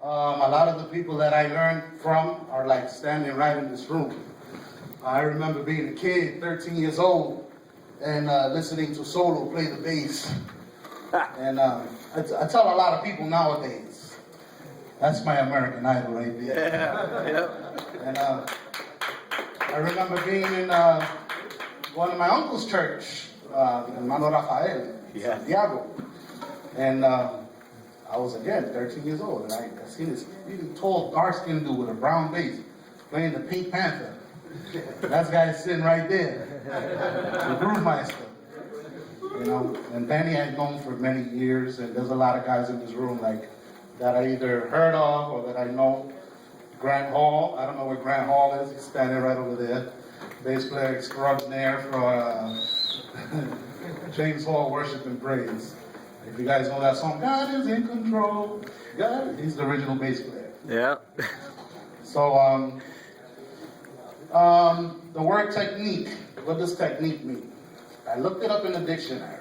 A lot of the people that I learned from are like standing right in this room. I remember being a kid, 13 years old, and listening to Solo play the bass. And I tell a lot of people nowadays, that's my American Idol right there. Yeah. And I remember being in one of my uncle's church, Hermano Rafael, Santiago. And I was, again, 13 years old, and I seen this really tall, dark-skinned dude with a brown bass playing the Pink Panther. That guy's sitting right there, the Groovemeister. You know, and Danny I've known for many years, and there's a lot of guys in this room like that I either heard of or that I know. Grant Hall, I don't know where Grant Hall is, he's standing right over there. Bass player extraordinaire for James Hall, Worship and Praise. If you guys know that song, God is in control. God, he's the original bass player. Yeah. So, the word technique, what does technique mean? I looked it up in the dictionary.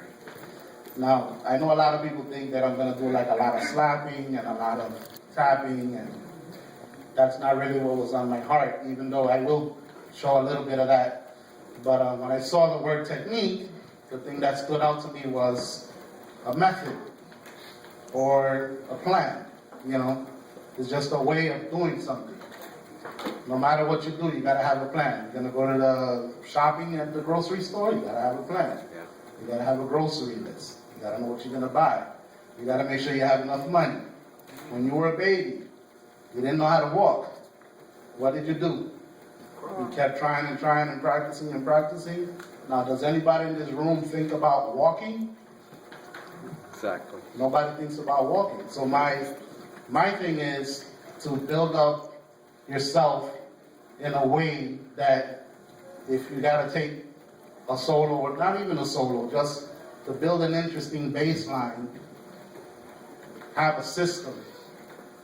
Now, I know a lot of people think that I'm going to do like a lot of slapping and a lot of tapping, and that's not really what was on my heart, even though I will show a little bit of that. But when I saw the word technique, the thing that stood out to me was a method or a plan. You know, it's just a way of doing something. No matter what you do, you gotta have a plan. You're gonna go to the shopping at the grocery store, you gotta have a plan. You gotta have a grocery list. You gotta know what you're gonna buy. You gotta make sure you have enough money. When you were a baby, you didn't know how to walk. What did you do? You kept trying and trying and practicing and practicing. Now, does anybody in this room think about walking? Exactly. Nobody thinks about walking. So my thing is to build up yourself in a way that if you got to take a solo, or not even a solo, just to build an interesting bass line, have a system,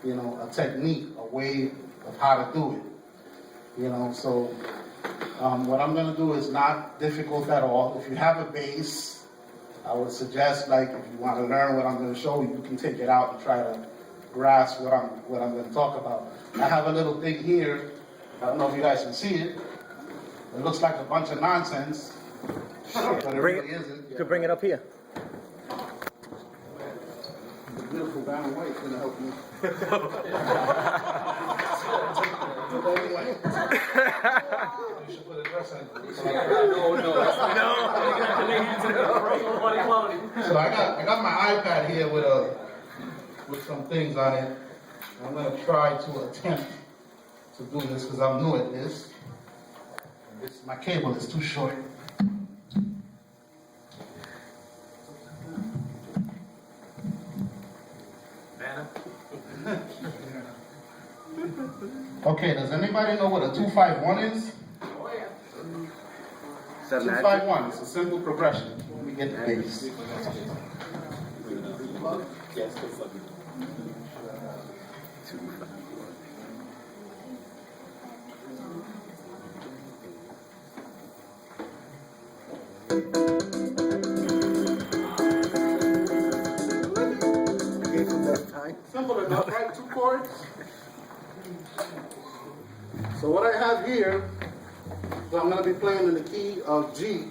you know, a technique, a way of how to do it. You know, so what I'm going to do is not difficult at all. If you have a bass, I would suggest, like, if you want to learn what I'm going to show you, you can take it out and try to grasp what I'm going to talk about. I have a little thing here. I don't know if you guys can see it. It looks like a bunch of nonsense, but it really isn't. You could bring it up here. The beautiful brown and white is going to help me. You should put a dress on. No. So I got my iPad here with some things on it. I'm going to try to attempt to do this because I'm new at this. My cable is too short. Okay, does anybody know what a 2-5-1 is? Oh, yeah. 2-5-1, it's a simple progression. Let me get the bass. Simple enough, right? 2 chords. So what I have here, so I'm going to be playing in the key of G,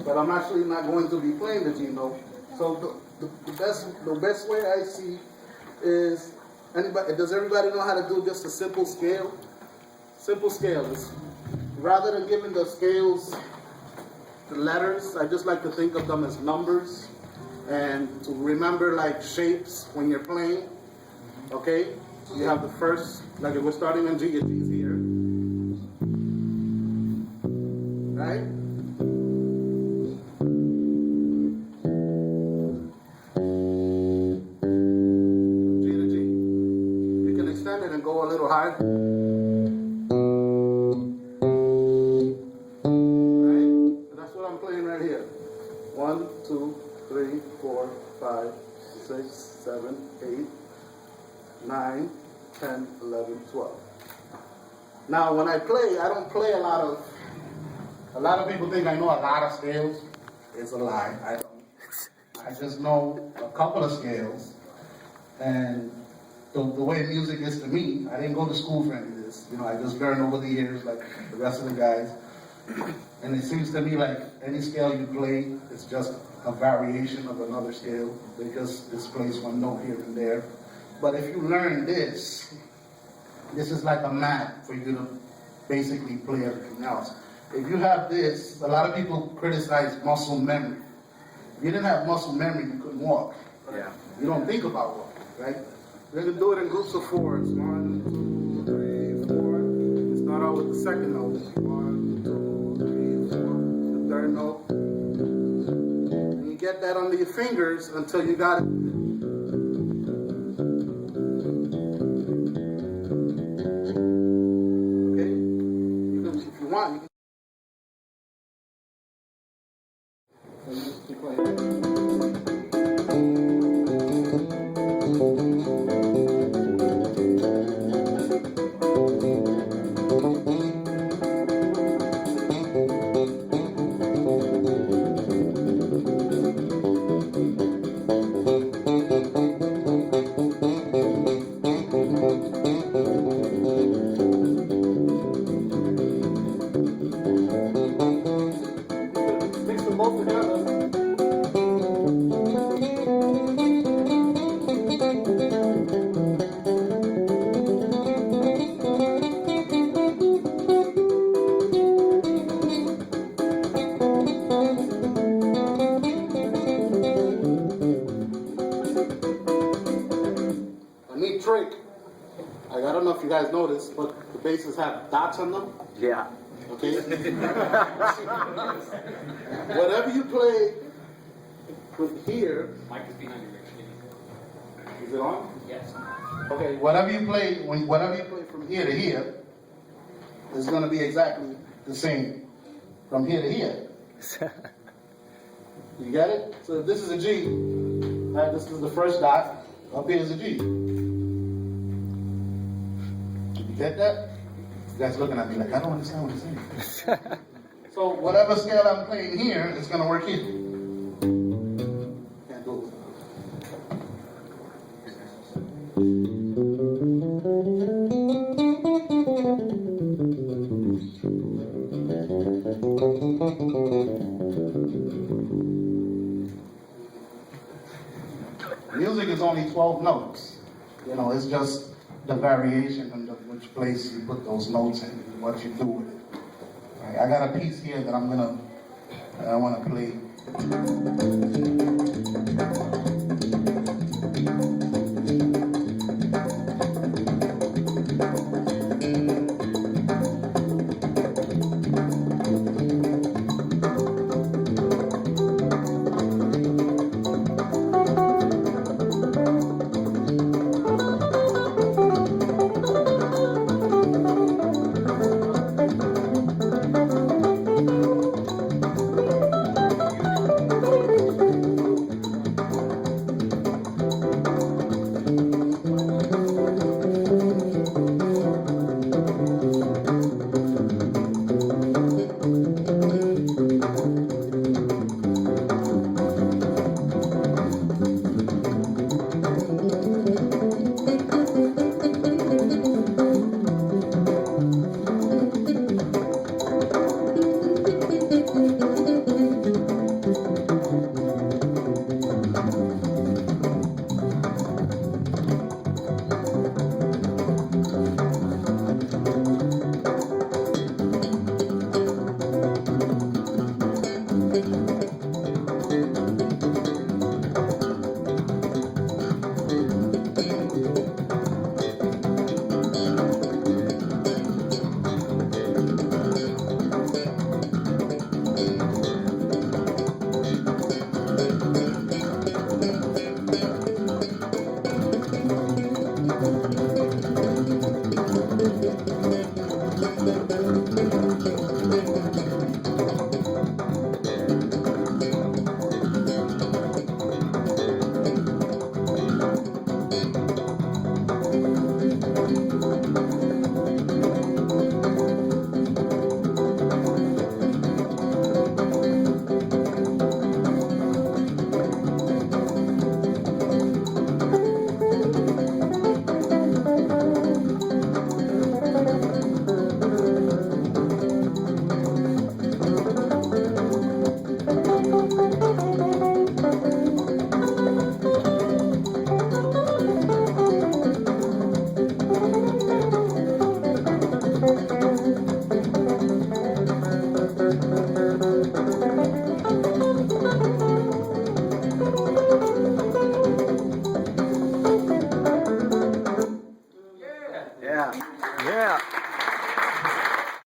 but I'm actually not going to be playing the G note. So the best way I see is, does everybody know how to do just a simple scale? Simple scales. Rather than giving the scales the letters, I just like to think of them as numbers and to remember like shapes when you're playing. Okay? You have the first, like if we're starting on G, your G's here. Right? G to G. You can extend it and go a little higher. Right? That's what I'm playing right here. 1, 2, 3, 4, 5, 6, 7, 8, 9, 10, 11, 12. Now, when I play, I don't play a lot of people think I know a lot of scales. It's a lie. I don't. I just know a couple of scales. And the way music is to me. I didn't go to school for any of this. You know, I just learned over the years like the rest of the guys. And it seems to me like any scale you play is just a variation of another scale. They just displace one note here and there. But if you learn this is like a map for you to basically play everything else. If you have this, a lot of people criticize muscle memory. If you didn't have muscle memory, you couldn't walk. Yeah. You don't think about walking, right? We're gonna do it in groups of fours. 1, 2, 3, 4. Let's start out with the second note. 1, 2, 3, 4. The third note. And you get that under your fingers until you got it. Okay? You can, if you want, you can. So you just keep playing. Mix them both together. A neat trick. I don't know if you guys noticed, but the basses have dots on them. Yeah. Okay? Whatever you play with here. Mic is behind you, Rich. Is it on? Yes. Okay, whatever you play from here to here is going to be exactly the same from here to here. You got it? So if this is a G, right, this is the first dot, up here is a G. You get that? You guys looking at me like, I don't understand what you're saying. So whatever scale I'm playing here is going to work here. Can't do it. Music is only 12 notes. You know, it's just the variation and which place you put those notes in and what you do with it. Right, I got a piece here that I want to play.